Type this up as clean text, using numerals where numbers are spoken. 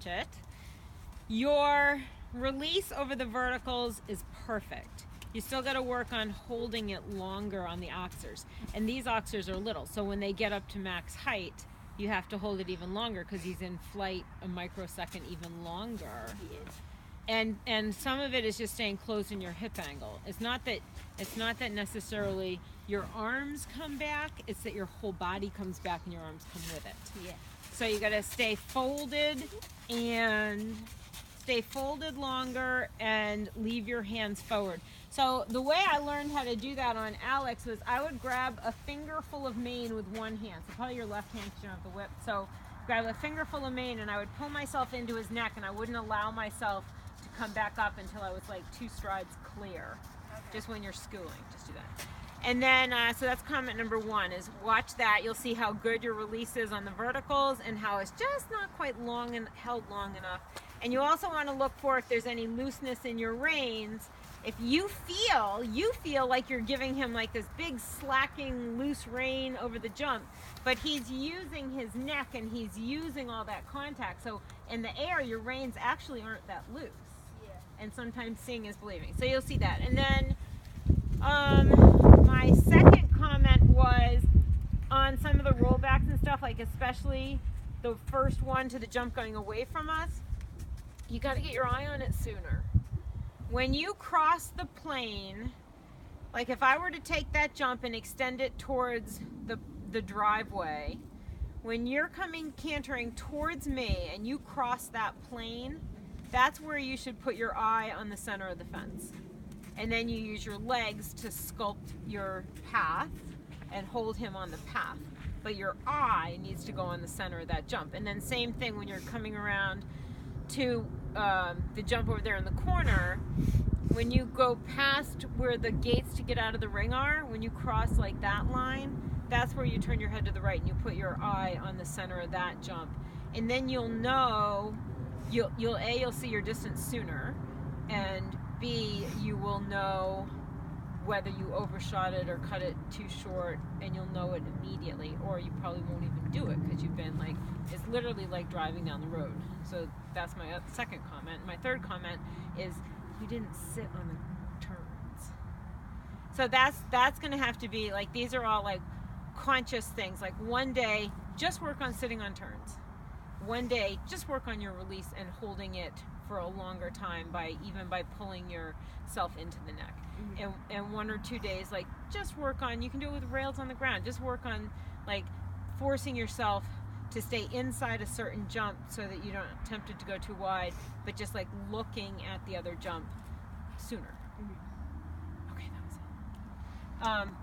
it, your release over the verticals is perfect. You still got to work on holding it longer on the oxers. And these oxers are little, so when they get up to max height, you have to hold it even longer because he's in flight a microsecond even longer. And some of it is just staying close in your hip angle. It's not that necessarily your arms come back, it's that your whole body comes back and your arms come with it. Yeah. So you got to stay folded longer and leave your hands forward. So the way I learned how to do that on Alex was I would grab a fingerful of mane with one hand. So probably your left hand because you don't have the whip. So grab a fingerful of mane and I would pull myself into his neck and I wouldn't allow myself to come back up until I was like 2 strides clear. Okay. Just when you're schooling, just do that. And then, so that's comment number 1 is watch that. You'll see how good your release is on the verticals and how it's just not quite long and held long enough. And you also want to look for if there's any looseness in your reins. If you feel like you're giving him like this big slacking loose rein over the jump, but he's using his neck and he's using all that contact. So in the air, your reins actually aren't that loose. Yeah. And sometimes seeing is believing. So you'll see that. And then my second comment was on some of the rollbacks and stuff, like especially the first one to the jump going away from us, you got to get your eye on it sooner. When you cross the plane, like if I were to take that jump and extend it towards the driveway, when you're cantering towards me and you cross that plane, that's where you should put your eye on the center of the fence. And then you use your legs to sculpt your path and hold him on the path. But your eye needs to go on the center of that jump. And then same thing when you're coming around to the jump over there in the corner, when you go past where the gates to get out of the ring are, when you cross like that line, that's where you turn your head to the right and you put your eye on the center of that jump. And then you'll know, you'll see your distance sooner, and B, you will know whether you overshot it or cut it too short, and you'll know it immediately, or you probably won't even do it because you've been like, it's literally like driving down the road. So that's my second comment. My third comment is you didn't sit on the turns. So that's going to have to be like, these are all like conscious things. Like one day, just work on sitting on turns. One day, just work on your release and holding it for a longer time by pulling yourself into the neck. Mm-hmm. And 1 or 2 days, like just work on, you can do it with rails on the ground, just work on like forcing yourself to stay inside a certain jump so that you don't tempt it to go too wide, but just like looking at the other jump sooner. Mm-hmm. Okay, that was it.